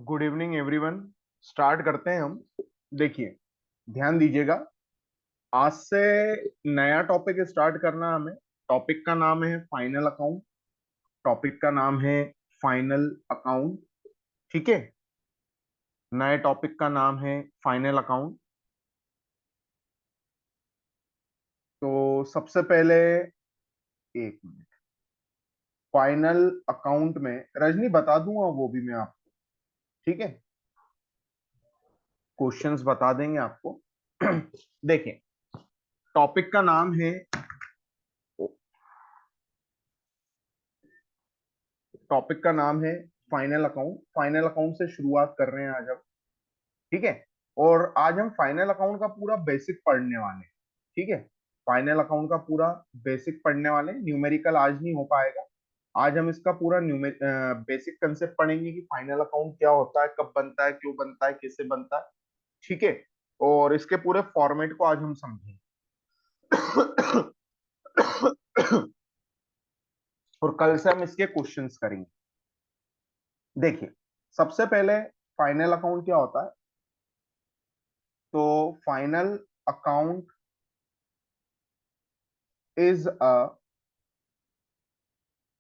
Good evening everyone. Start करते हैं हम। देखिए, ध्यान दीजिएगा। आज से नया टॉपिक स्टार्ट करना है हमें। टॉपिक का नाम है फाइनल अकाउंट। टॉपिक का नाम है फाइनल अकाउंट। ठीक है, नए टॉपिक का नाम है फाइनल अकाउंट। तो सबसे पहले एक मिनट, फाइनल अकाउंट में रजनी बता दूंगा वो भी मैं आपको। ठीक है, क्वेश्चंस बता देंगे आपको। देखिए, टॉपिक का नाम है, टॉपिक का नाम है फाइनल अकाउंट। फाइनल अकाउंट से शुरुआत कर रहे हैं आज हम। ठीक है, और आज हम फाइनल अकाउंट का पूरा बेसिक पढ़ने वाले हैं। ठीक है, फाइनल अकाउंट का पूरा बेसिक पढ़ने वाले हैं। न्यूमेरिकल आज नहीं हो पाएगा। आज हम इसका पूरा बेसिक कंसेप्ट पढ़ेंगे कि फाइनल अकाउंट क्या होता है, कब बनता है, क्यों बनता है, कैसे बनता है। ठीक है, और इसके पूरे फॉर्मेट को आज हम समझेंगे। और कल से हम इसके क्वेश्चंस करेंगे। देखिए, सबसे पहले फाइनल अकाउंट क्या होता है। तो final account is a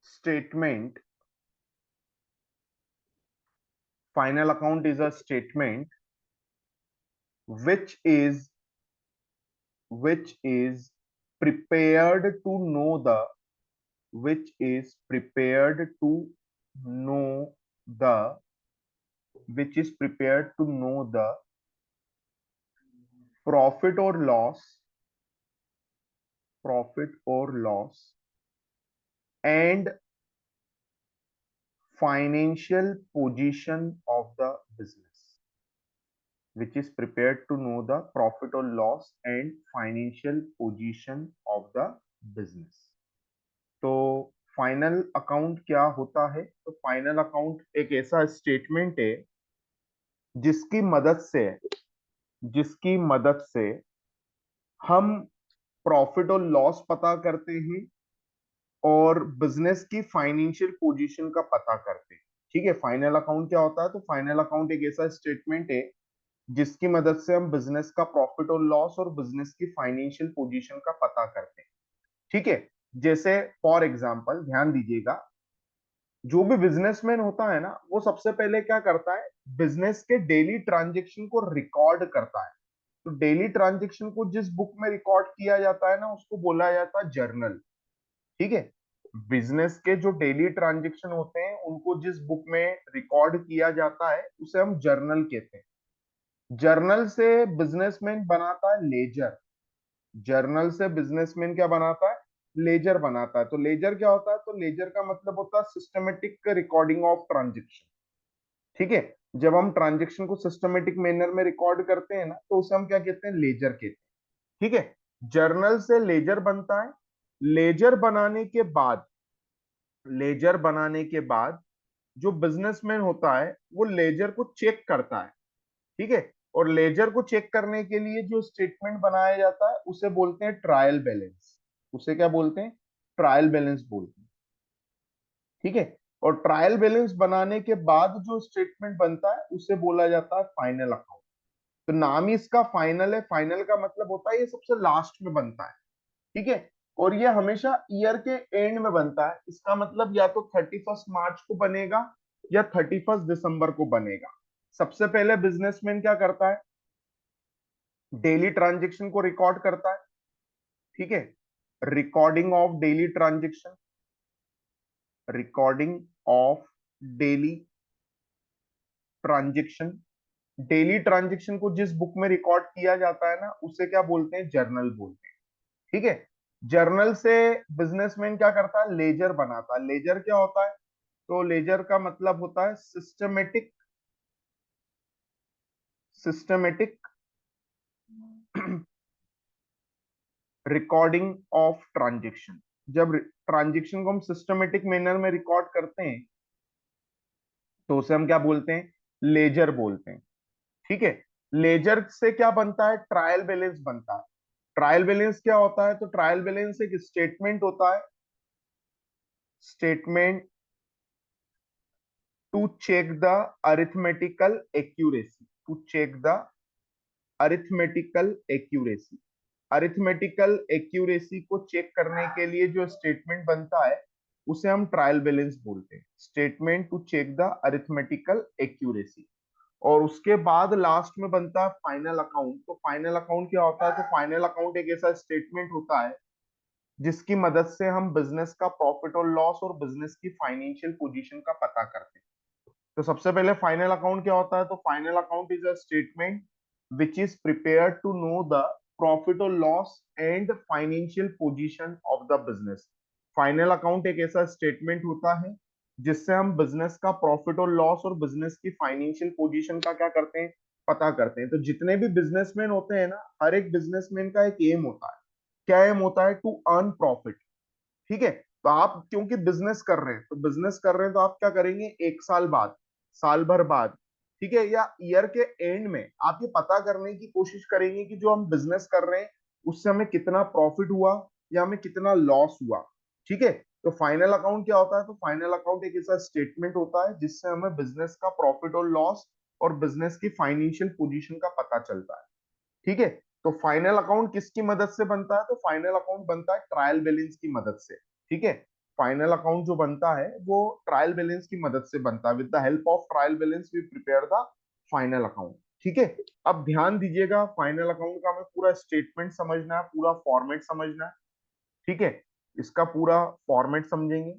statement. Final account is a statement which is which is prepared to know the which is prepared to know the which is prepared to know the profit or loss, profit or loss and financial position of the business, which is prepared to know the profit or loss and financial position of the business. तो final account क्या होता है। तो final account एक ऐसा statement है जिसकी मदद से जिसकी मदद से हम प्रॉफिट और लॉस पता करते हैं और बिजनेस की फाइनेंशियल पोजीशन का पता करते हैं। ठीक है, फाइनल अकाउंट क्या होता है। तो फाइनल अकाउंट एक ऐसा स्टेटमेंट है जिसकी मदद से हम बिजनेस का प्रॉफिट और लॉस और बिजनेस की फाइनेंशियल पोजीशन का पता करते हैं। ठीक है, जैसे फॉर एग्जांपल ध्यान दीजिएगा, जो भी बिजनेसमैन होता है ना, वो सबसे पहले क्या करता है, बिजनेस के डेली ट्रांजेक्शन को रिकॉर्ड करता है। तो डेली ट्रांजेक्शन को जिस बुक में रिकॉर्ड किया जाता है ना, उसको बोला जाता है जर्नल। ठीक है, बिजनेस के जो डेली ट्रांजेक्शन होते हैं उनको जिस बुक में रिकॉर्ड किया जाता है उसे हम जर्नल कहते हैं। जर्नल से बिजनेसमैन बनाता है लेजर। जर्नल से बिजनेसमैन क्या बनाता है, लेजर बनाता है। तो लेजर क्या होता है, तो लेजर का मतलब होता है सिस्टमेटिक रिकॉर्डिंग ऑफ ट्रांजेक्शन। ठीक है, जब हम ट्रांजेक्शन को सिस्टमेटिक मैनर में रिकॉर्ड करते हैं ना, तो उसे हम क्या कहते हैं, लेजर कहते हैं। ठीक है, जर्नल से लेजर बनता है। लेजर बनाने के बाद लेजर बनाने के बाद जो बिजनेसमैन होता है वो लेजर को चेक करता है। ठीक है, और लेजर को चेक करने के लिए जो स्टेटमेंट बनाया जाता है उसे बोलते हैं ट्रायल बैलेंस। उसे क्या बोलते हैं, ट्रायल बैलेंस बोलते हैं। ठीक है, और ट्रायल बैलेंस बनाने के बाद जो स्टेटमेंट बनता है उसे बोला जाता है फाइनल अकाउंट। तो नाम ही इसका फाइनल है। फाइनल का मतलब होता है ये सबसे लास्ट में बनता है। ठीक है, और ये हमेशा ईयर के एंड में बनता है। इसका मतलब या तो 31 मार्च को बनेगा या 31 दिसंबर को बनेगा। सबसे पहले बिजनेसमैन क्या करता है, डेली ट्रांजेक्शन को रिकॉर्ड करता है। ठीक है, recording of daily transaction, recording of daily transaction. Daily transaction को जिस बुक में रिकॉर्ड किया जाता है ना, उसे क्या बोलते हैं, जर्नल बोलते हैं। ठीक है, जर्नल से बिजनेसमैन क्या करता है, लेजर बनाता है। लेजर क्या होता है, तो लेजर का मतलब होता है systematic systematic recording of transaction. जब ट्रांजेक्शन को हम सिस्टमेटिक मैनर में रिकॉर्ड करते हैं तो उसे हम क्या बोलते हैं, लेजर बोलते हैं। ठीक है, लेजर से क्या बनता है, ट्रायल बैलेंस बनता है। ट्रायल बैलेंस क्या होता है, तो ट्रायल बैलेंस एक स्टेटमेंट होता है। Statement to check the arithmetical accuracy, to check the arithmetical accuracy. Arithmetical accuracy को चेक करने के लिए जो स्टेटमेंट बनता है उसे हम ट्रायल बैलेंस बोलते हैं, statement to check the arithmetical accuracy. और उसके बाद लास्ट में बनता है फाइनल अकाउंट। तो फाइनल अकाउंट क्या होता है? तो फाइनल अकाउंट एक ऐसा स्टेटमेंट होता है जिसकी मदद से हम बिजनेस का प्रॉफिट और लॉस और बिजनेस की फाइनेंशियल पोजीशन का पता करते हैं। तो सबसे पहले फाइनल अकाउंट क्या होता है? तो final account is a statement which is prepared to know the profit और loss and financial position of the business. Final account एक ऐसा स्टेटमेंट होता है जिससे हम बिजनेस का प्रॉफिट और लॉस और बिजनेस की फाइनेंशियल पोजीशन का क्या करते हैं? पता करते हैं। तो जितने भी बिजनेसमैन होते हैं ना, हर एक बिजनेसमैन का एक एम होता है। क्या एम होता है? To earn profit. ठीक है। तो आप क्योंकि बिजनेस कर रहे हैं, तो बिजनेस कर रहे हैं तो आप क्या करेंगे? एक साल बाद, साल भर बाद, ठीक है, या ईयर के एंड में आप ये पता करने की कोशिश करेंगे कि जो हम बिजनेस कर रहे हैं उससे हमें कितना प्रॉफिट हुआ या हमें कितना लॉस हुआ। ठीक है। तो फाइनल अकाउंट क्या होता है? तो फाइनल अकाउंट एक ऐसा स्टेटमेंट होता है जिससे हमें बिजनेस का प्रॉफिट और लॉस और बिजनेस की फाइनेंशियल पोजीशन का पता चलता है। ठीक है। तो फाइनल अकाउंट किसकी मदद से बनता है? तो फाइनल अकाउंट बनता है ट्रायल बैलेंस की मदद से। ठीक है। फाइनल अकाउंट जो बनता है वो ट्रायल बैलेंस की मदद से बनता है। With the help of trial balance we prepare the final account. ठीक है। अब ध्यान दीजिएगा, फाइनल अकाउंट का हमें पूरा स्टेटमेंट समझना है, पूरा फॉर्मेट समझना है। ठीक है। इसका पूरा फॉर्मेट समझेंगे।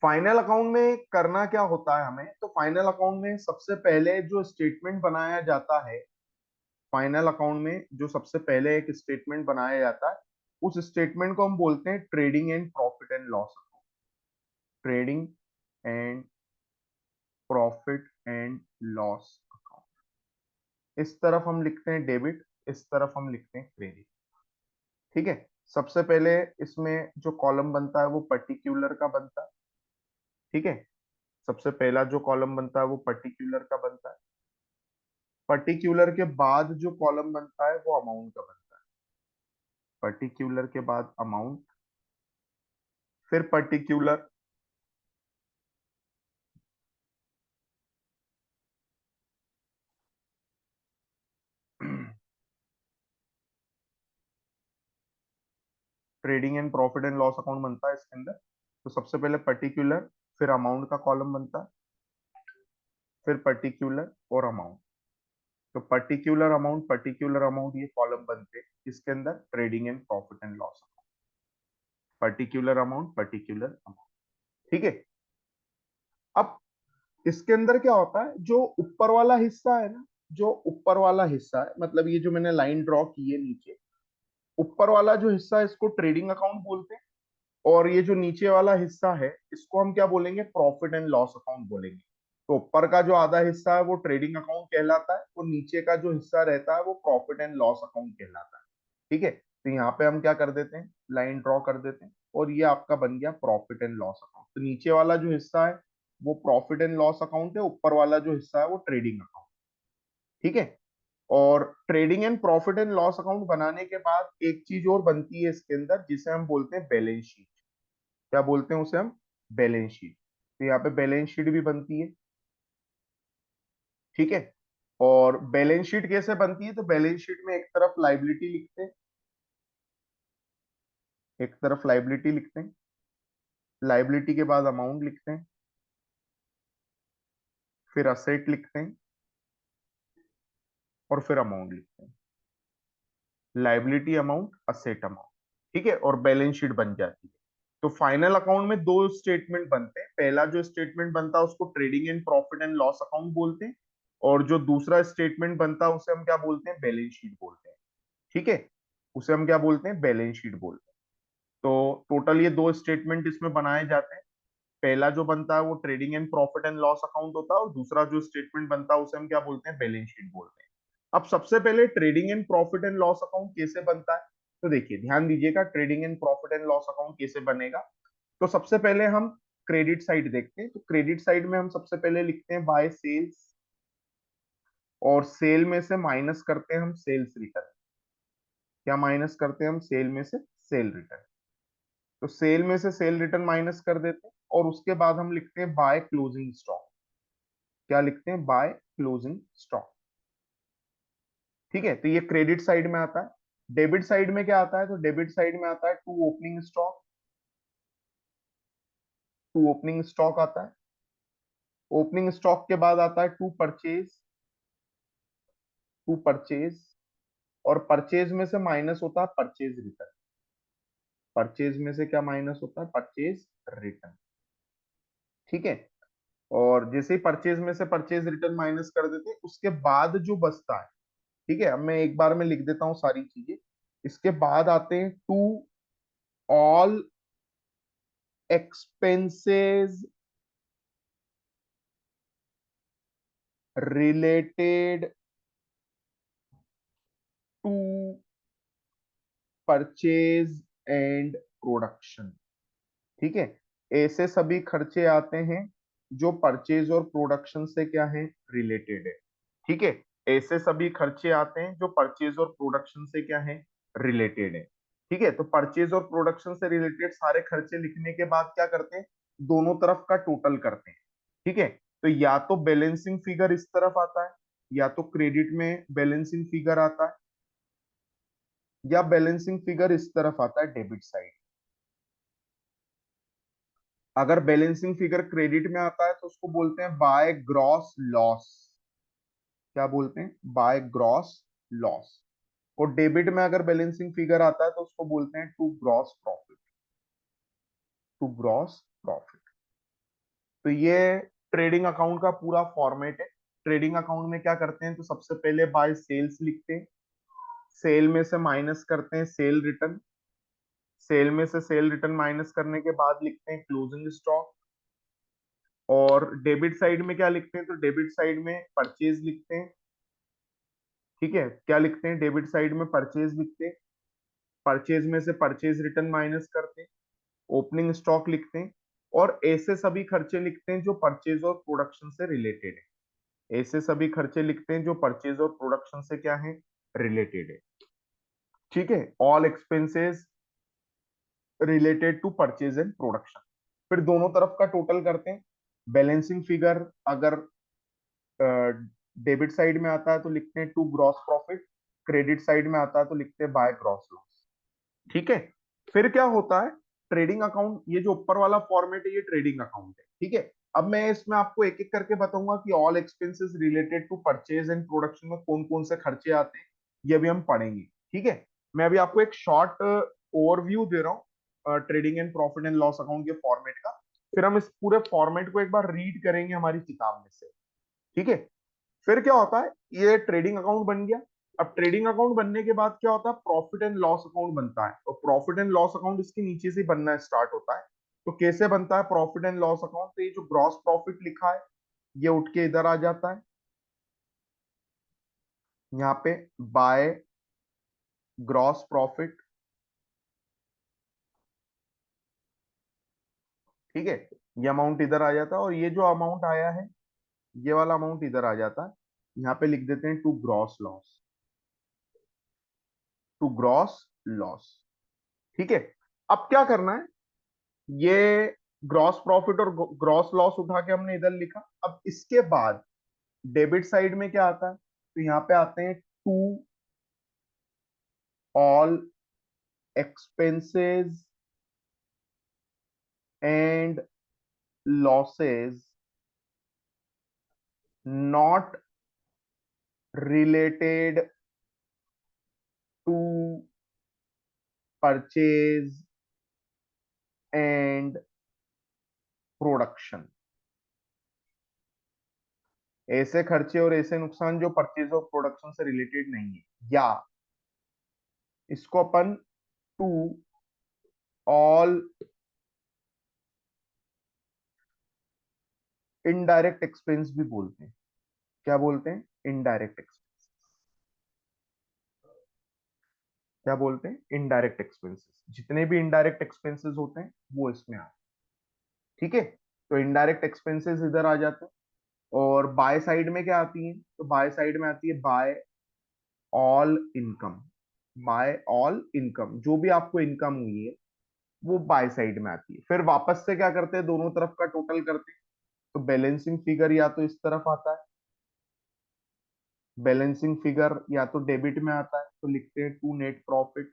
फाइनल अकाउंट में करना क्या होता है हमें? तो फाइनल अकाउंट में सबसे पहले जो स्टेटमेंट बनाया जाता है, फाइनल अकाउंट में जो सबसे पहले एक स्टेटमेंट बनाया जाता है उस स्टेटमेंट को हम बोलते हैं trading and profit and loss account. Trading and profit and loss account. इस तरफ हम लिखते हैं डेबिट, इस तरफ हम लिखते हैं क्रेडिट। ठीक है। सबसे पहले इसमें जो कॉलम बनता है वो पर्टिकुलर का बनता है। ठीक है। सबसे पहला जो कॉलम बनता है वो पर्टिकुलर का बनता है। पर्टिकुलर के बाद जो कॉलम बनता है वो अमाउंट का बनता है। पर्टिकुलर के बाद अमाउंट, फिर particular, trading and profit and loss account बनता है इसके अंदर। तो सबसे पहले पर्टिकुलर, फिर अमाउंट का कॉलम बनता है, फिर पर्टिकुलर और अमाउंट। तो पर्टिकुलर अमाउंट ये कॉलम बनते हैं इसके अंदर, trading and profit and loss account. Particular amount, particular amount. ठीक है। अब इसके अंदर क्या होता है? जो ऊपर वाला हिस्सा है ना, जो ऊपर वाला हिस्सा है, मतलब ये जो मैंने लाइन ड्रॉ की है नीचे, ऊपर वाला जो हिस्सा है इसको ट्रेडिंग अकाउंट बोलते हैं। और ये जो नीचे वाला हिस्सा है इसको हम क्या बोलेंगे? प्रॉफिट एंड लॉस अकाउंट बोलेंगे। तो ऊपर का जो आधा हिस्सा है वो ट्रेडिंग अकाउंट कहलाता है और नीचे का जो हिस्सा रहता है वो प्रॉफिट एंड लॉस अकाउंट कहलाता है। ठीक है। तो यहाँ पे हम क्या कर देते हैं? लाइन ड्रॉ कर देते हैं और ये आपका बन गया प्रॉफिट एंड लॉस अकाउंट। तो नीचे वाला जो हिस्सा है वो प्रॉफिट एंड लॉस अकाउंट है, ऊपर वाला जो हिस्सा है वो ट्रेडिंग अकाउंट। ठीक है। और trading and profit and loss account बनाने के बाद एक चीज और बनती है इसके अंदर जिसे हम बोलते हैं बैलेंस शीट। क्या बोलते हैं उसे हम? Balance sheet. तो यहाँ पे बैलेंस शीट भी बनती है। ठीक है। और बैलेंस शीट कैसे बनती है? तो बैलेंस शीट में एक तरफ लाइबिलिटी लिखते हैं, एक तरफ लाइबिलिटी लिखते हैं, लाइबिलिटी के बाद अमाउंट लिखते हैं, फिर असेट लिखते हैं और फिर अमाउंट लिखते हैं। Liability amount, asset amount. ठीक है। और बैलेंस शीट बन जाती है। तो फाइनल अकाउंट में दो स्टेटमेंट बनते हैं। पहला जो स्टेटमेंट बनता है उसको trading and profit and loss account बोलते हैं और जो दूसरा स्टेटमेंट बनता है उसे हम क्या बोलते हैं? बैलेंस शीट बोलते हैं। ठीक है। उसे हम क्या बोलते हैं? बैलेंस शीट बोलते हैं। तो टोटल ये दो स्टेटमेंट इसमें बनाए जाते हैं। पहला जो बनता है वो trading and profit and loss account होता है और दूसरा जो स्टेटमेंट बनता है उसे हम क्या बोलते हैं? बैलेंस शीट बोलते हैं। अब सबसे पहले trading and profit and loss account कैसे बनता है? तो देखिए, ध्यान दीजिएगा, trading and profit and loss account कैसे बनेगा। तो सबसे पहले हम क्रेडिट साइड देखते हैं। तो क्रेडिट साइड में हम सबसे पहले लिखते हैं बाय सेल्स और सेल में से माइनस करते हैं हम सेल्स रिटर्न। क्या माइनस करते हैं हम? सेल में से सेल रिटर्न। तो सेल में से सेल रिटर्न माइनस कर देते हैं। और उसके बाद हम लिखते हैं बाय क्लोजिंग स्टॉक। क्या लिखते हैं? By closing stock. ठीक है, तो ये क्रेडिट साइड में आता है। डेबिट साइड में क्या आता है? तो डेबिट साइड में आता है to opening stock. To opening stock आता है। ओपनिंग स्टॉक के बाद आता है टू परचेज। टू परचेज, और परचेज में से माइनस होता है परचेज रिटर्न। परचेज में से क्या माइनस होता है? Purchase return. ठीक है, और जैसे ही परचेज में से परचेज रिटर्न माइनस कर देते हैं, उसके बाद जो बचता है, ठीक है, अब मैं एक बार में लिख देता हूं सारी चीजें। इसके बाद आते हैं to all expenses related to purchase and production. ठीक है, ऐसे सभी खर्चे आते हैं जो परचेज और प्रोडक्शन से क्या है? रिलेटेड है। ठीक है, ऐसे सभी खर्चे आते हैं जो परचेज और प्रोडक्शन से क्या है? रिलेटेड है। ठीक है, तो परचेज और प्रोडक्शन से रिलेटेड सारे खर्चे लिखने के बाद क्या करते हैं? दोनों तरफ का टोटल करते हैं। ठीक है, तो या तो बैलेंसिंग फिगर इस तरफ आता है, या तो क्रेडिट में बैलेंसिंग फिगर आता है, या बैलेंसिंग फिगर इस तरफ आता है डेबिट साइड। अगर बैलेंसिंग फिगर क्रेडिट में आता है तो उसको बोलते हैं बाय ग्रॉस लॉस। क्या बोलते हैं? By gross loss. और डेबिट में अगर बैलेंसिंग फिगर आता है तो उसको बोलते हैं to gross profit. To gross profit. तो ये ट्रेडिंग अकाउंट का पूरा फॉर्मेट है। ट्रेडिंग अकाउंट में क्या करते हैं? तो सबसे पहले बाय सेल्स लिखते हैं, सेल में से माइनस करते हैं सेल रिटर्न, सेल में से सेल रिटर्न माइनस करने के बाद लिखते हैं क्लोजिंग स्टॉक। और डेबिट साइड में क्या लिखते हैं? तो डेबिट साइड में परचेज लिखते हैं। ठीक है, क्या लिखते हैं? डेबिट साइड में परचेज लिखते हैं, परचेज में से परचेज रिटर्न माइनस करते हैं, ओपनिंग स्टॉक लिखते हैं, और ऐसे सभी खर्चे लिखते हैं जो परचेज और प्रोडक्शन से रिलेटेड है। ऐसे सभी खर्चे लिखते हैं जो परचेज और प्रोडक्शन से क्या है? रिलेटेड है। ठीक है, all expenses related to purchase and production. फिर दोनों तरफ का टोटल करते हैं। बैलेंसिंग फिगर अगर डेबिट साइड में आता है तो लिखते हैं to gross profit, credit side में आता है तो लिखते हैं बाय ग्रॉस लॉस। ठीक है, फिर क्या होता है? ट्रेडिंग अकाउंट, ये जो ऊपर वाला फॉर्मेट है ये ट्रेडिंग अकाउंट है। ठीक है, अब मैं इसमें आपको एक एक करके बताऊंगा कि all expenses related to purchase and production में कौन कौन से खर्चे आते हैं, ये भी हम पढ़ेंगे। ठीक है, मैं अभी आपको एक शॉर्ट ओवरव्यू दे रहा हूँ trading and profit and loss account के फॉर्मेट का। फिर हम इस पूरे फॉर्मेट को एक बार रीड करेंगे हमारी किताब में से। ठीक है, फिर क्या होता है? ये ट्रेडिंग अकाउंट बन गया। अब ट्रेडिंग अकाउंट बनने के बाद क्या होता है? प्रॉफिट एंड लॉस अकाउंट बनता है, और प्रॉफिट एंड लॉस अकाउंट इसके नीचे से बनना स्टार्ट होता है। तो कैसे बनता है प्रॉफिट एंड लॉस अकाउंट? तो ये जो ग्रॉस प्रॉफिट लिखा है ये उठ के इधर आ जाता है, यहाँ पे बाय ग्रॉस प्रॉफिट। ठीक है, ये अमाउंट इधर आ जाता है, और ये जो अमाउंट आया है ये वाला अमाउंट इधर आ जाता है। यहाँ पे लिख देते हैं to gross loss. To gross loss. ठीक है, अब क्या करना है? ये ग्रॉस प्रॉफिट और ग्रॉस लॉस उठा के हमने इधर लिखा। अब इसके बाद डेबिट साइड में क्या आता है? तो यहाँ पे आते हैं to all expenses and losses not related to purchase and production. ऐसे खर्चे और ऐसे नुकसान जो परचेज और प्रोडक्शन से रिलेटेड नहीं है, या इसको अपन टू ऑल इनडायरेक्ट एक्सपेंस भी बोलते हैं। क्या बोलते हैं? Indirect expense. क्या बोलते हैं? Indirect expenses. जितने भी इनडायरेक्ट एक्सपेंसेस होते हैं वो इसमें आते हैं। ठीक है, तो इनडायरेक्ट एक्सपेंसेस इधर आ जाते हैं। और बाय साइड में क्या आती है? तो बाय साइड में आती है by all income. By all income, जो भी आपको इनकम हुई है, वो बाय साइड में आती है। फिर वापस से क्या करते हैं, दोनों तरफ का टोटल करते हैं। तो बैलेंसिंग फिगर या तो इस तरफ आता है, बैलेंसिंग फिगर या तो डेबिट में आता है तो लिखते हैं टू नेट प्रॉफिट,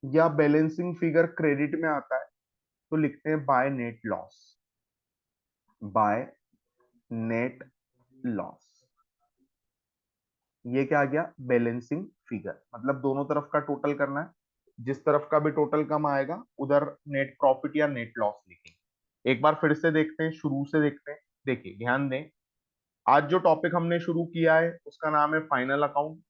या बैलेंसिंग फिगर क्रेडिट में आता है तो लिखते हैं by net loss, by net loss. ये क्या आ गया, बैलेंसिंग फिगर, मतलब दोनों तरफ का टोटल करना है, जिस तरफ का भी टोटल कम आएगा उधर नेट प्रॉफिट या नेट लॉस लिखेंगे। एक बार फिर से देखते हैं, शुरू से देखते हैं। देखिए ध्यान दें, आज जो टॉपिक हमने शुरू किया है उसका नाम है फाइनल अकाउंट।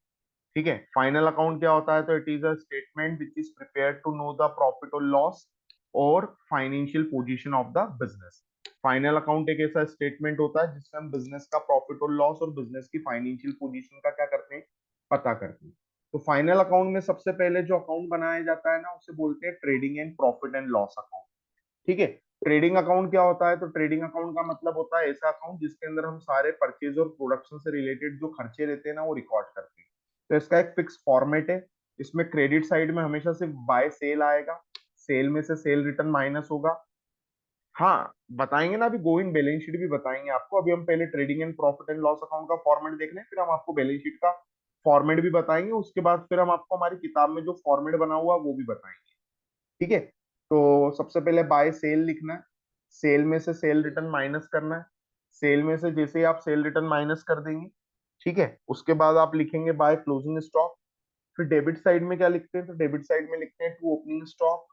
ठीक है, फाइनल अकाउंट क्या होता है, तो it is a statement which is prepared to know the profit और लॉस और financial position of the business. Final account एक ऐसा स्टेटमेंट होता है जिससे हम बिजनेस का प्रॉफिट और लॉस और बिजनेस की फाइनेंशियल पोजीशन का क्या करते हैं, पता करते हैं। तो फाइनल अकाउंट में सबसे पहले जो अकाउंट बनाया जाता है ना, उसे बोलते हैं trading and profit and loss account. ठीक है, ट्रेडिंग अकाउंट क्या होता है, तो ट्रेडिंग अकाउंट का मतलब होता है ऐसा अकाउंट जिसके अंदर हम सारे परचेज और प्रोडक्शन से रिलेटेड जो खर्चे रहते हैं ना, वो रिकॉर्ड करते हैं। तो इसका एक फिक्स फॉर्मेट है। इसमें क्रेडिट साइड में हमेशा सिर्फ बाय सेल आएगा, सेल में से सेल रिटर्न माइनस होगा। हाँ बताएंगे ना, अभी गोइंग बैलेंस शीट भी बताएंगे आपको। अभी हम पहले trading and profit and loss account का फॉर्मेट देख लें, फिर हम आपको बैलेंस शीट का फॉर्मेट भी बताएंगे। उसके बाद फिर हम आपको हमारी किताब में जो फॉर्मेट बना हुआ वो भी बताएंगे। ठीक है, तो सबसे पहले बाय सेल लिखना है, सेल में से सेल रिटर्न माइनस करना है। सेल में से जैसे ही आप सेल रिटर्न माइनस कर देंगे, ठीक है, उसके बाद आप लिखेंगे बाय क्लोजिंग स्टॉक। फिर डेबिट साइड में क्या लिखते हैं, तो डेबिट साइड में लिखते हैं to opening stock,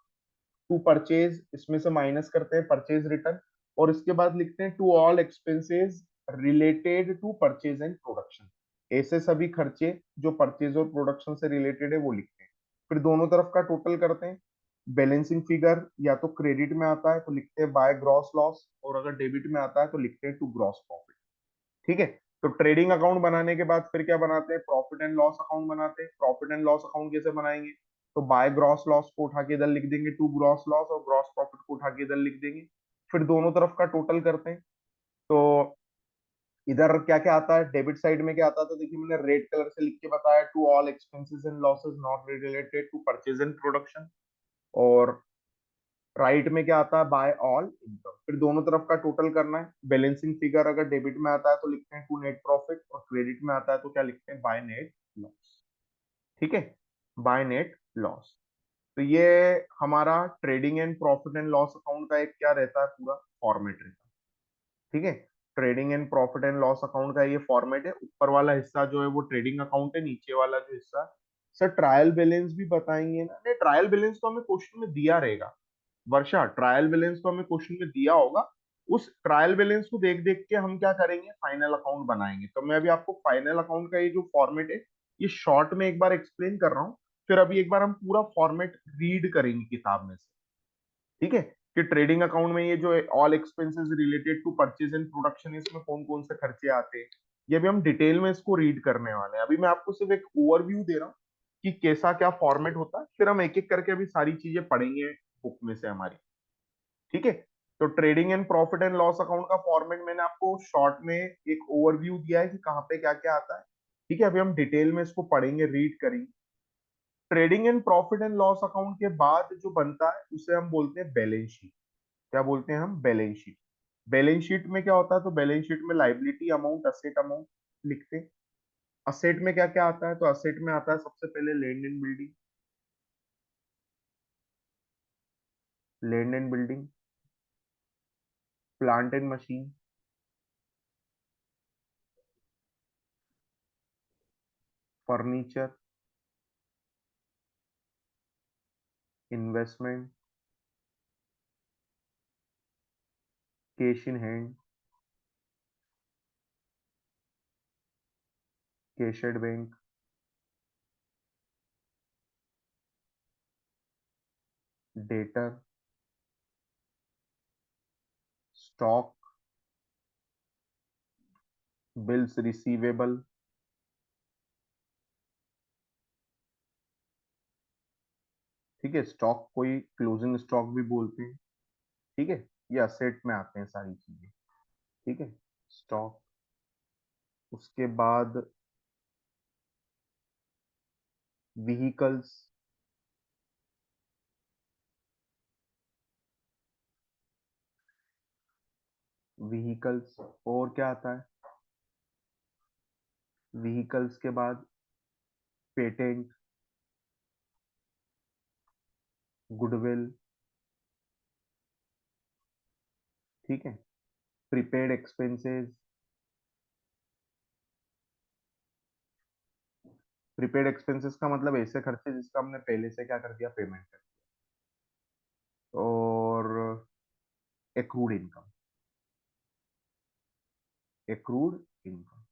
to purchase, इसमें से माइनस करते हैं परचेज रिटर्न, और इसके बाद लिखते हैं to all expenses related to purchase and production. ऐसे सभी खर्चे जो परचेज और प्रोडक्शन से रिलेटेड है वो लिखते हैं। फिर दोनों तरफ का टोटल करते हैं। बैलेंसिंग फिगर या तो क्रेडिट में आता है तो लिखते हैं बाय ग्रॉस लॉस, और अगर डेबिट में आता है तो लिखते हैं टू ग्रॉस प्रॉफिट। ठीक है, तो ट्रेडिंग अकाउंट बनाने के बाद फिर क्या बनाते हैं, प्रॉफिट एंड लॉस अकाउंट बनाते हैं। प्रॉफिट एंड लॉस अकाउंट कैसे बनाएंगे, तो बाय ग्रॉस लॉस को उठा के इधर लिख देंगे टू ग्रॉस लॉस, और ग्रॉस प्रॉफिट को उठा के इधर लिख देंगे। फिर दोनों तरफ का टोटल करते हैं। तो इधर क्या क्या आता है, डेबिट साइड में क्या आता है, तो देखिए मैंने रेड कलर से लिख के बताया, to all expenses and losses not related to purchase and production. और राइट में क्या आता है, बाय ऑल इनकम। फिर दोनों तरफ का टोटल करना है। बैलेंसिंग फिगर अगर डेबिट में आता है तो लिखते हैं टू नेट प्रॉफिट, और क्रेडिट में आता है तो क्या लिखते हैं, बाय नेट लॉस। ठीक है, बाय नेट लॉस। तो ये हमारा trading and profit and loss account का एक क्या रहता है, पूरा फॉर्मेट रहता है। ठीक है, trading and profit and loss account का ये फॉर्मेट है। ऊपर वाला हिस्सा जो है वो ट्रेडिंग अकाउंट है, नीचे वाला जो हिस्सा, सर ट्रायल बैलेंस भी बताएंगे ना, नहीं ट्रायल बैलेंस तो हमें क्वेश्चन में दिया रहेगा। वर्षा, ट्रायल बैलेंस तो हमें क्वेश्चन में दिया होगा। उस ट्रायल बैलेंस को देख देख के हम क्या करेंगे, फाइनल अकाउंट बनाएंगे। तो मैं अभी आपको फाइनल अकाउंट का ये जो फॉर्मेट है, ये शॉर्ट में एक बार एक्सप्लेन कर रहा हूँ। फिर अभी एक बार हम पूरा फॉर्मेट रीड करेंगे किताब में से। ठीक है, कि ट्रेडिंग अकाउंट में ये जो all expenses related to purchase and production, इसमें कौन कौन से खर्चे आते हैं, ये भी हम डिटेल में इसको रीड करने वाले हैं। अभी मैं आपको सिर्फ एक ओवरव्यू दे रहा हूँ कि कैसा क्या फॉर्मेट होता है, फिर हम एक एक करके अभी सारी चीजें पढ़ेंगे बुक में से हमारी। ठीक है, तो trading and profit and loss account का फॉर्मेट मैंने आपको शॉर्ट में एक ओवरव्यू दिया है कि कहाँ पे क्या क्या आता है। ठीक है, अभी हम डिटेल में इसको पढ़ेंगे, रीड करेंगे। Trading and profit and loss account के बाद जो बनता है उसे हम बोलते हैं बैलेंस शीट। क्या बोलते हैं हम, बैलेंस शीट। बैलेंस शीट में क्या होता है, तो बैलेंस शीट में लाइबिलिटी अमाउंट, असेट अमाउंट लिखते हैं। असेट में क्या क्या आता है, तो असेट में आता है सबसे पहले land and building, land and building, plant and machine, furniture, investment, cash in hand, cash at bank, debtor, stock, bills receivable. ठीक है, स्टॉक कोई क्लोजिंग स्टॉक भी बोलते हैं। ठीक है, ये असेट में आते हैं सारी चीजें। ठीक है, स्टॉक, उसके बाद व्हीकल्स, व्हीकल्स, और क्या आता है? व्हीकल्स के बाद पेटेंट, गुडविल, ठीक है, प्रीपेड एक्सपेंसेस। प्रीपेड एक्सपेंसेस का मतलब ऐसे खर्चे जिसका हमने पहले से क्या कर दिया, पेमेंट कर दिया। और एक्रूड इनकम, एक्रूड इनकम,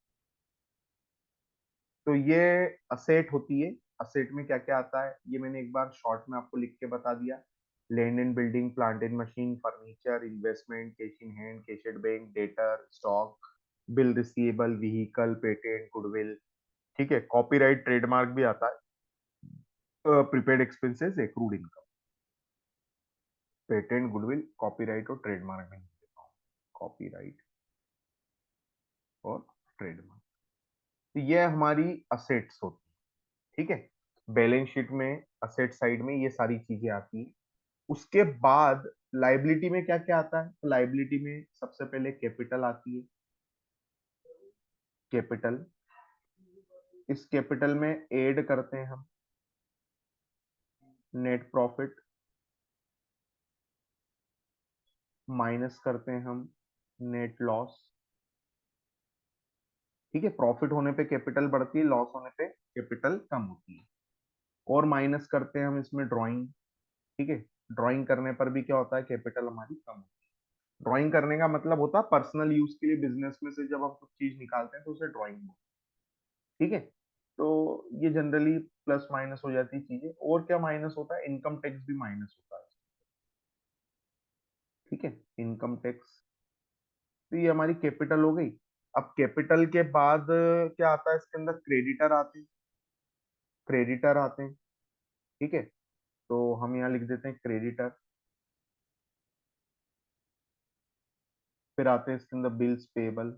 तो ये असेट होती है। असेट में क्या क्या आता है ये मैंने एक बार शॉर्ट में आपको लिख के बता दिया। Land and building, plant and machine, furniture, investment, cash in hand, cash at bank, debtor, stock, bill receivable, vehicle, patent, goodwill, ठीक है। कॉपीराइट, ट्रेडमार्क भी आता है। Prepaid expenses, accrued income, patent, goodwill, copyright और ट्रेडमार्क में देता हूँ, copyright और ट्रेडमार्क। तो ये हमारी असेट्स होती है, ठीक है। बैलेंस शीट में असेट साइड में ये सारी चीजें आती है। उसके बाद लाइबिलिटी में क्या क्या आता है? तो लाइबिलिटी में सबसे पहले कैपिटल आती है, कैपिटल। इस कैपिटल में ऐड करते हैं हम नेट प्रॉफिट, माइनस करते हैं हम नेट लॉस, ठीक है। प्रॉफिट होने पे कैपिटल बढ़ती है, लॉस होने पे कैपिटल कम होती है। और माइनस करते हैं हम इसमें ड्राइंग, ठीक है। ड्राइंग करने पर भी क्या होता है, कैपिटल हमारी कम होती है। ड्राइंग करने का मतलब होता है पर्सनल यूज के लिए, बिजनेस में से जब हम कुछ चीज निकालते हैं तो उसे ड्राइंग बोलते हैं, ठीक है। तो ये जनरली प्लस माइनस हो जाती चीजें। और क्या माइनस होता है, इनकम टैक्स भी माइनस होता है, ठीक है, इनकम टैक्स। तो ये हमारी कैपिटल हो गई। अब कैपिटल के बाद क्या आता है इसके अंदर, क्रेडिटर आते हैं, क्रेडिटर आते हैं, ठीक है। तो हम यहाँ लिख देते हैं क्रेडिटर। फिर आते हैं इसके अंदर बिल्स पेबल,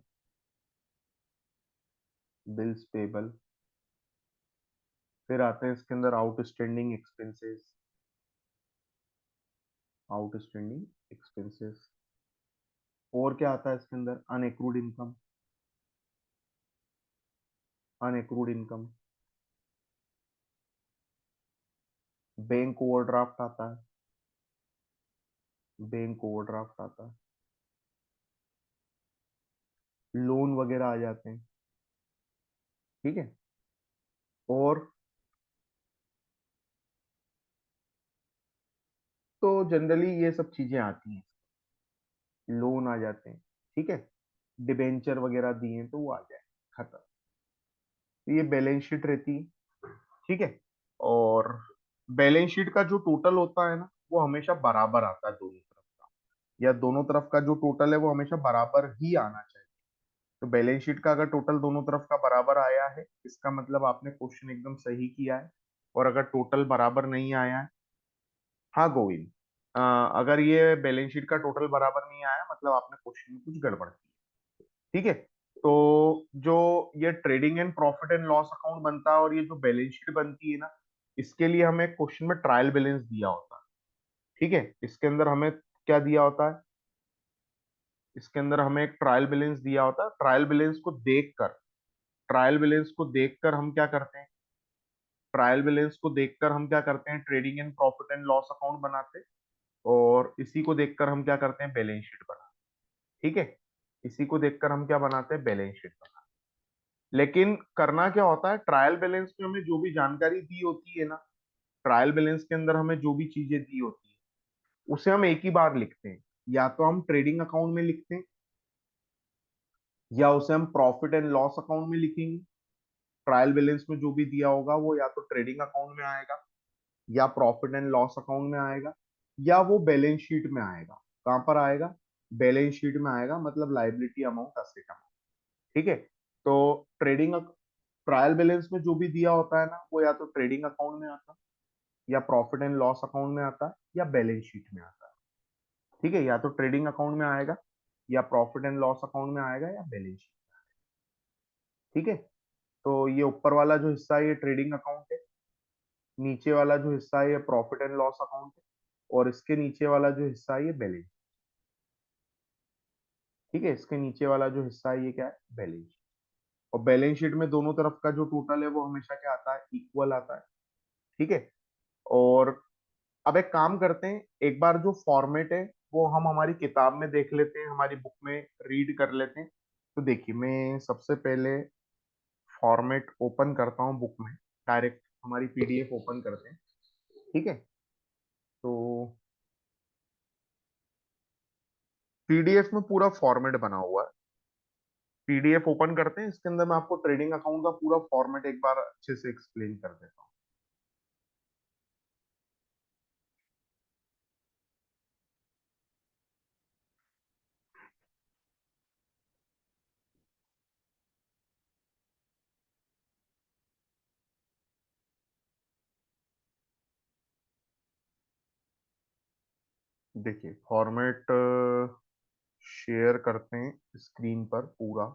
बिल्स पेबल। फिर आते हैं इसके अंदर आउटस्टैंडिंग एक्सपेंसेस, आउटस्टैंडिंग एक्सपेंसेस। और क्या आता है इसके अंदर, अनएक्रूड इनकम, अनएक्रूड इनकम। बैंक ओवरड्राफ्ट आता है, बैंक ओवरड्राफ्ट आता है। लोन वगैरह आ जाते हैं, ठीक है। और तो जनरली ये सब चीजें आती हैं, लोन आ जाते हैं, ठीक है। डिबेंचर वगैरह दिए हैं तो वो आ जाए, खत्म। तो ये बैलेंस शीट रहती है, ठीक है। और बैलेंस शीट का जो टोटल होता है ना, वो हमेशा बराबर आता है दोनों तरफ का, या दोनों तरफ का जो टोटल है वो हमेशा बराबर ही आना चाहिए। तो बैलेंस शीट का अगर टोटल दोनों तरफ का बराबर आया है, इसका मतलब आपने क्वेश्चन एकदम सही किया है। और अगर टोटल बराबर नहीं आया है, हाँ गोविंद, अगर ये बैलेंस शीट का टोटल बराबर नहीं आया मतलब आपने क्वेश्चन में कुछ गड़बड़ की, ठीक है। तो जो ये trading and profit and loss account बनता है और ये जो बैलेंस शीट बनती है ना, इसके लिए हमें क्वेश्चन में ट्रायल बैलेंस दिया होता है, ठीक है। इसके अंदर हमें क्या दिया होता है, इसके अंदर हमें एक ट्रायल बैलेंस दिया होता है। ट्रायल बैलेंस को देखकर, ट्रायल बैलेंस को देखकर हम क्या करते हैं, ट्रायल बैलेंस को देखकर हम क्या करते हैं, trading and profit and loss account बनाते हैं। और इसी को देखकर हम क्या करते हैं, बैलेंस शीट बनाते हैं, ठीक है। इसी को देखकर हम क्या बनाते हैं, बैलेंस शीट बनाते हैं। लेकिन करना क्या होता है, ट्रायल बैलेंस में हमें जो भी जानकारी दी होती है ना, ट्रायल बैलेंस के अंदर हमें जो भी चीजें दी होती है उसे हम एक ही बार लिखते हैं। या तो हम ट्रेडिंग अकाउंट में लिखते हैं, या उसे हम प्रॉफिट एंड लॉस अकाउंट में लिखेंगे। ट्रायल बैलेंस में जो भी दिया होगा वो या तो ट्रेडिंग अकाउंट में आएगा, या प्रॉफिट एंड लॉस अकाउंट में आएगा, या वो बैलेंस शीट में आएगा। कहां पर आएगा, बैलेंस शीट में आएगा, मतलब लाइबिलिटी अमाउंट, असेट अमाउंट, ठीक है। तो ट्रेडिंग, ट्रायल बैलेंस में जो भी दिया होता है ना, वो या तो ट्रेडिंग अकाउंट में आता है, या प्रॉफिट एंड लॉस अकाउंट में आता है, या बैलेंस शीट में आता है, ठीक है। या तो ट्रेडिंग अकाउंट में आएगा, या प्रॉफिट एंड लॉस अकाउंट में आएगा, या बैलेंस शीट, ठीक है। तो ये ऊपर वाला जो हिस्सा है ये ट्रेडिंग अकाउंट है, नीचे वाला जो हिस्सा है ये प्रॉफिट एंड लॉस अकाउंट है, और इसके नीचे वाला जो हिस्सा है ये बैलेंस। ठीक है, इसके नीचे वाला जो हिस्सा है ये क्या है, बैलेंस शीट। और बैलेंस शीट में दोनों तरफ का जो टोटल है वो हमेशा क्या आता है, इक्वल आता है। ठीक है। और अब एक काम करते हैं, एक बार जो फॉर्मेट है वो हम हमारी किताब में देख लेते हैं, हमारी बुक में रीड कर लेते हैं। तो देखिए, मैं सबसे पहले फॉर्मेट ओपन करता हूँ बुक में, डायरेक्ट हमारी पीडीएफ ओपन करते हैं। ठीक है। तो पीडीएफ में पूरा फॉर्मेट बना हुआ है, पीडीएफ ओपन करते हैं, इसके अंदर मैं आपको ट्रेडिंग अकाउंट का पूरा फॉर्मेट एक बार अच्छे से एक्सप्लेन कर देता हूँ। देखिए, फॉर्मेट शेयर करते हैं स्क्रीन पर पूरा।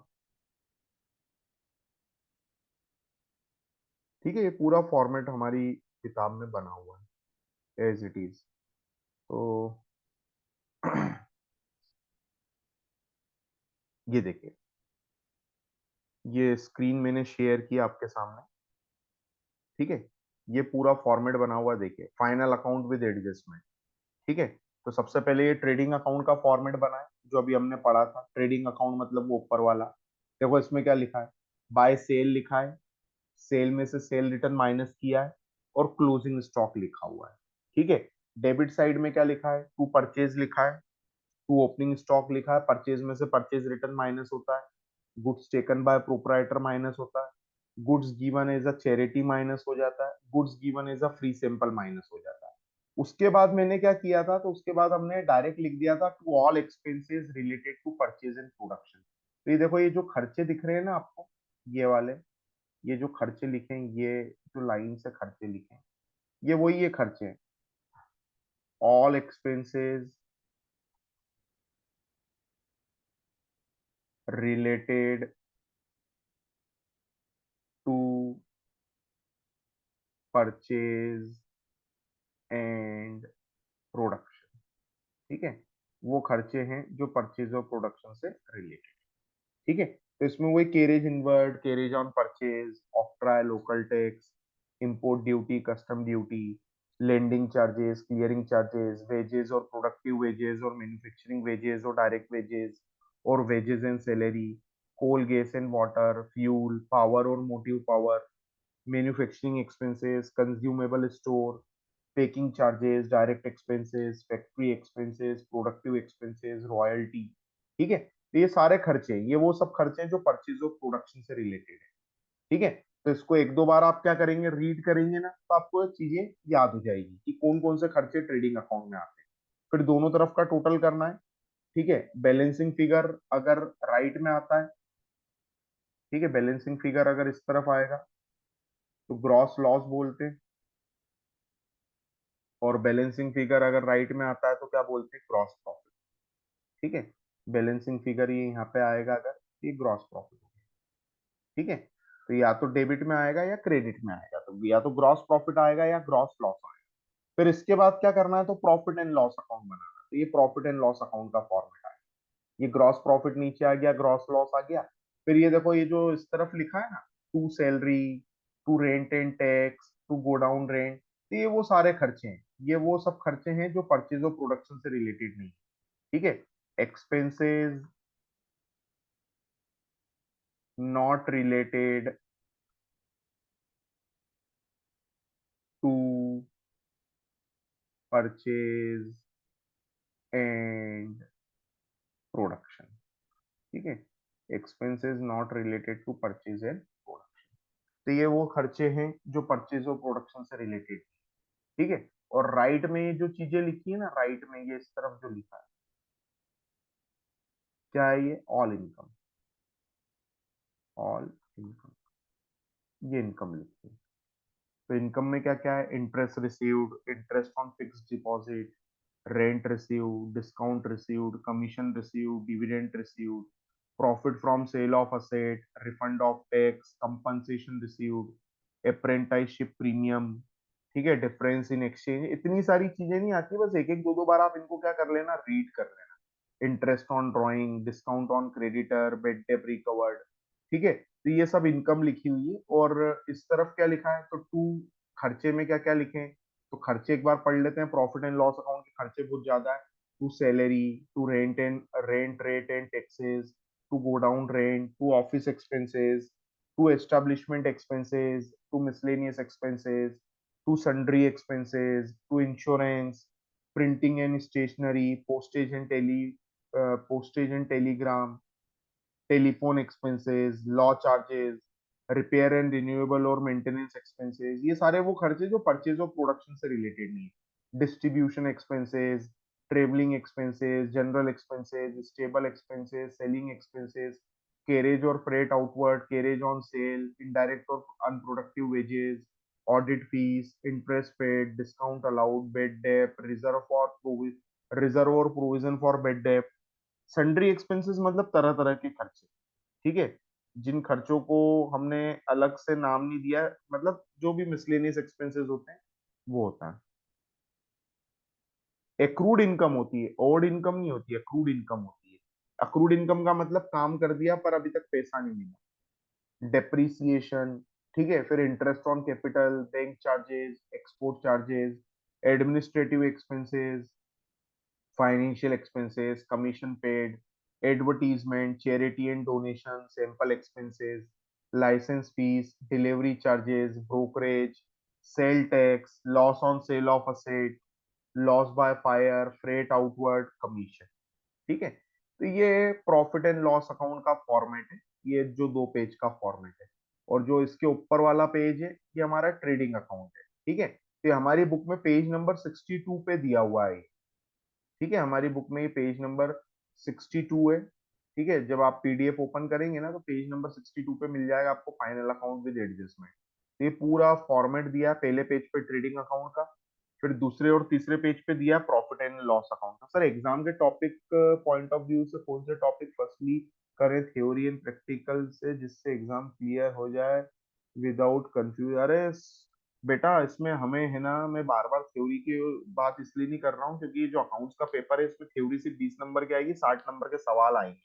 ठीक है, ये पूरा फॉर्मेट हमारी किताब में बना हुआ है एज इट इज। तो ये देखिए, ये स्क्रीन मैंने शेयर किया आपके सामने। ठीक है, ये पूरा फॉर्मेट बना हुआ है, देखिए, फाइनल अकाउंट विद एडजस्टमेंट। ठीक है। तो सबसे पहले ये ट्रेडिंग अकाउंट का फॉर्मेट बना है, जो अभी हमने पढ़ा था। ट्रेडिंग अकाउंट मतलब वो ऊपर वाला। देखो इसमें क्या लिखा है, बाय सेल लिखा है, सेल में से सेल रिटर्न माइनस किया है, और क्लोजिंग स्टॉक लिखा हुआ है। ठीक है। डेबिट साइड में क्या लिखा है, टू परचेज लिखा है, टू ओपनिंग स्टॉक लिखा है, परचेज में से परचेज रिटर्न माइनस होता है, goods taken by proprietor minus होता है, goods given as a charity minus हो जाता है, goods given as a free sample minus हो जाता है। उसके बाद मैंने क्या किया था, तो उसके बाद हमने डायरेक्ट लिख दिया था to all expenses related to purchase and production. तो ये देखो, ये जो खर्चे दिख रहे हैं ना आपको, ये वाले, ये जो खर्चे लिखे हैं, ये जो लाइन से खर्चे लिखे हैं, ये वही ये खर्चे हैं, all expenses related to purchase and production. ठीक है, वो खर्चे हैं जो परचेज और प्रोडक्शन से रिलेटेड। ठीक है। तो इसमें वही carriage inward, carriage on purchase, octroi, local tax, import duty, custom duty, landing charges, clearing charges, wages और प्रोडक्टिव वेजेस और मैन्युफैक्चरिंग वेजेस और डायरेक्ट वेजेस और wages and salary, coal, gas and water, fuel, power और motive power, manufacturing expenses, consumable store, packing charges, direct expenses, factory expenses, productive expenses, royalty. ठीक है। तो ये सारे खर्चे हैं, ये वो सब खर्चे हैं जो परचेज ऑफ प्रोडक्शन से रिलेटेड है। ठीक है। तो इसको एक दो बार आप क्या करेंगे, रीड करेंगे ना, तो आपको ये चीजें याद हो जाएगी कि कौन कौन से खर्चे ट्रेडिंग अकाउंट में आते हैं। फिर दोनों तरफ का टोटल करना है। ठीक है। बैलेंसिंग फिगर अगर राइट में आता है, ठीक है, बैलेंसिंग फिगर अगर इस तरफ आएगा तो ग्रॉस लॉस बोलते हैं, और बैलेंसिंग फिगर अगर राइट में आता है तो क्या बोलते हैं, ग्रॉस प्रॉफिट। ठीक है। बैलेंसिंग फिगर ये यहाँ पे आएगा अगर, ये ग्रॉस प्रॉफिट। ठीक है। तो या तो डेबिट में आएगा या क्रेडिट में आएगा, तो या तो ग्रॉस प्रॉफिट आएगा या ग्रॉस लॉस आएगा। फिर इसके बाद क्या करना है, तो प्रॉफिट एंड लॉस अकाउंट बनाना। तो ये प्रॉफिट एंड लॉस अकाउंट का फॉर्मेट आएगा। ये ग्रॉस प्रॉफिट नीचे आ गया, ग्रॉस लॉस आ गया। फिर ये देखो, ये जो इस तरफ लिखा है ना, to salary, to rent and tax, to godown rent, तो ये वो सारे खर्चे हैं, ये वो सब खर्चे हैं जो परचेज और प्रोडक्शन से रिलेटेड नहीं। ठीक है। Expenses not related to purchase and production. ठीक है। Expenses not related to purchase and production, तो ये वो खर्चे हैं जो परचेज और प्रोडक्शन से रिलेटेड। ठीक है। और राइट में जो चीजें लिखी है ना, राइट में ये इस तरफ जो लिखा है, क्या है ये, ऑल इनकम, ऑल इनकम, ये इनकम लिखी है। तो इनकम में क्या क्या है, interest received, interest on fixed deposit, rent received, discount received, commission received, dividend received, profit from sale of asset, refund of tax, compensation received, apprenticeship premium. ठीक है। डिफरेंस इन एक्सचेंज, इतनी सारी चीजें नहीं आती, बस एक एक दो दो बार आप इनको क्या कर लेना, रीड कर लेना। Interest on drawing, discount on creditor, bed debt recovered. ठीक है, तो ये सब इनकम लिखी हुई है। और इस तरफ क्या लिखा है, तो टू, खर्चे में क्या क्या लिखे हैं, तो खर्चे एक बार पढ़ लेते हैं। प्रॉफिट एंड लॉस अकाउंट के खर्चे बहुत ज्यादा है। To salary, to rent rate and taxes, to godown rent, to office expenses, to establishment expenses, to miscellaneous expenses, to sundry expenses, to insurance, printing and stationery, postage and telegram, telephone expenses, law charges, repair and renewable और maintenance expenses, ये सारे वो खर्चे जो purchase of production से related नहीं है। Distribution expenses, travelling expenses, general expenses, stable expenses, selling expenses, carriage और freight outward, carriage on sale, indirect और unproductive wages, audit fees, interest paid, discount allowed, bad debt, reserve और provision for bad debt. Sundry expenses मतलब तरह तरह के खर्चे। ठीक है, जिन खर्चों को हमने अलग से नाम नहीं दिया है, मतलब जो भी मिसलेनियस एक्सपेंसेस होते हैं वो होता है। एक्रूड इनकम होती है, ओड इनकम नहीं होती है, एक्रूड इनकम होती है। अक्रूड इनकम का मतलब काम कर दिया पर अभी तक पैसा नहीं मिला। डेप्रीसिएशन, ठीक है, फिर interest on capital, bank charges, export charges, administrative expenses, financial expenses, commission paid, advertisement, charity and donation, sample expenses, license fees, delivery charges, brokerage, sale tax, loss on sale of asset, loss by fire, freight outward, commission। ठीक है, तो ये profit and loss account का format है। ये जो 2 page का format है। और जो इसके ऊपर वाला पेज है ये हमारा ट्रेडिंग अकाउंट है। ठीक है, तो ये हमारी बुक में पेज नंबर 62 पे दिया हुआ है। ठीक है, हमारी बुक में ये पेज नंबर 62 है। ठीक है, जब आप पीडीएफ ओपन करेंगे ना तो पेज नंबर 62 पे मिल जाएगा आपको फाइनल अकाउंट विद एडजस्टमेंट। ये पूरा फॉर्मेट दिया है। पहले पेज पे ट्रेडिंग अकाउंट का, फिर दूसरे और तीसरे पेज पे दिया प्रॉफिट एंड लॉस अकाउंट का। सर एग्जाम के टॉपिक पॉइंट ऑफ व्यू से कौन से टॉपिक फर्स्टली करें, थ्योरी एंड प्रैक्टिकल से, जिससे एग्जाम क्लियर हो जाए विदाउट कंफ्यूज। अरे बेटा इसमें हमें है ना, मैं बार बार थ्योरी की बात इसलिए नहीं कर रहा हूँ क्योंकि ये जो अकाउंट्स का पेपर है इसमें थ्योरी सिर्फ 20 नंबर की आएगी, 60 नंबर के सवाल आएंगे।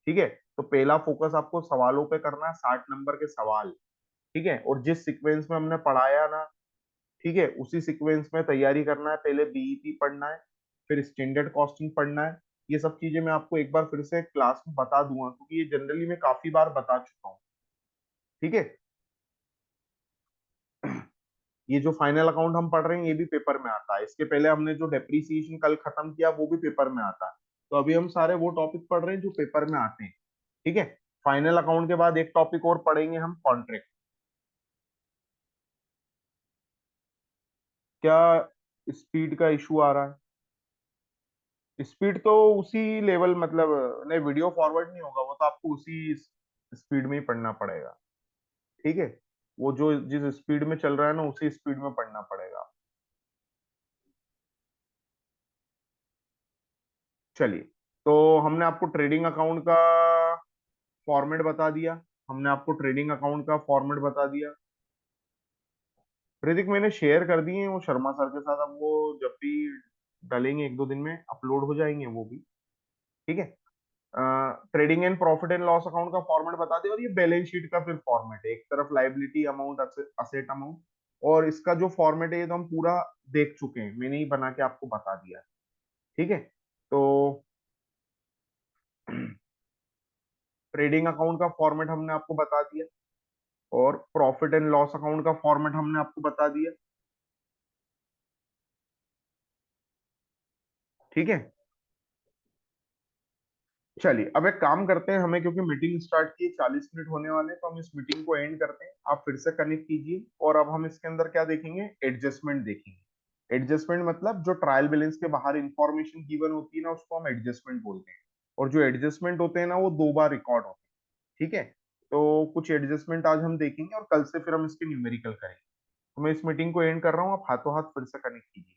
ठीक है, तो पहला फोकस आपको सवालों पे करना है, 60 नंबर के सवाल। ठीक है, और जिस सीक्वेंस में हमने पढ़ाया ना, ठीक है, उसी सीक्वेंस में तैयारी करना है। पहले बीईपी पढ़ना है, फिर स्टैंडर्ड कॉस्टिंग पढ़ना है। ये सब चीजें मैं आपको एक बार फिर से क्लास में बता दूंगा क्योंकि ये जनरली मैं काफी बार बता चुका हूँ। ठीक है, ये जो फाइनल अकाउंट हम पढ़ रहे हैं ये भी पेपर में आता है। इसके पहले हमने जो डेप्रीसिएशन कल खत्म किया वो भी पेपर में आता है। तो अभी हम सारे वो टॉपिक पढ़ रहे हैं जो पेपर में आते हैं। ठीक है, फाइनल अकाउंट के बाद एक टॉपिक और पढ़ेंगे हम, कॉन्ट्रैक्ट। क्या स्पीड का इशू आ रहा है? स्पीड तो उसी लेवल, मतलब नहीं, वीडियो फॉरवर्ड नहीं होगा, वो तो आपको उसी स्पीड में ही पढ़ना पड़ेगा। ठीक है, वो जो जिस स्पीड में चल रहा है ना उसी स्पीड में पढ़ना पड़ेगा। चलिए, तो हमने आपको ट्रेडिंग अकाउंट का फॉर्मेट बता दिया। हमने आपको ट्रेडिंग अकाउंट का फॉर्मेट बता दिया। ऋतिक मैंने शेयर कर दिए हैं वो शर्मा सर के साथ, अब वो जब भी डालेंगे 1-2 दिन में अपलोड हो जाएंगे वो भी। ठीक है, trading and profit and loss account का फॉर्मेट बता दिया। और ये बैलेंस शीट का फिर फॉर्मेट है, एक तरफ लाइबिलिटी अमाउंट, असेट अमाउंट। और इसका जो फॉर्मेट है ये तो हम पूरा देख चुके हैं, मैंने ही बना के आपको बता दिया। ठीक है, तो ट्रेडिंग अकाउंट का फॉर्मेट हमने आपको बता दिया और प्रॉफिट एंड लॉस अकाउंट का फॉर्मेट हमने आपको बता दिया। ठीक है, चलिए अब एक काम करते हैं, हमें क्योंकि मीटिंग स्टार्ट की 40 मिनट होने वाले हैं, तो हम इस मीटिंग को एंड करते हैं। आप फिर से कनेक्ट कीजिए और अब हम इसके अंदर क्या देखेंगे, एडजस्टमेंट देखेंगे। एडजस्टमेंट मतलब जो ट्रायल बैलेंस के बाहर इंफॉर्मेशन गिवन होती है ना उसको हम एडजस्टमेंट बोलते हैं। और जो एडजस्टमेंट होते हैं ना वो 2 बार रिकॉर्ड होते हैं। ठीक है, तो कुछ एडजस्टमेंट आज हम देखेंगे और कल से फिर हम इसके न्यूमेरिकल करेंगे। तो मैं इस मीटिंग को एंड कर रहा हूँ, आप हाथों हाथ फिर से कनेक्ट कीजिए।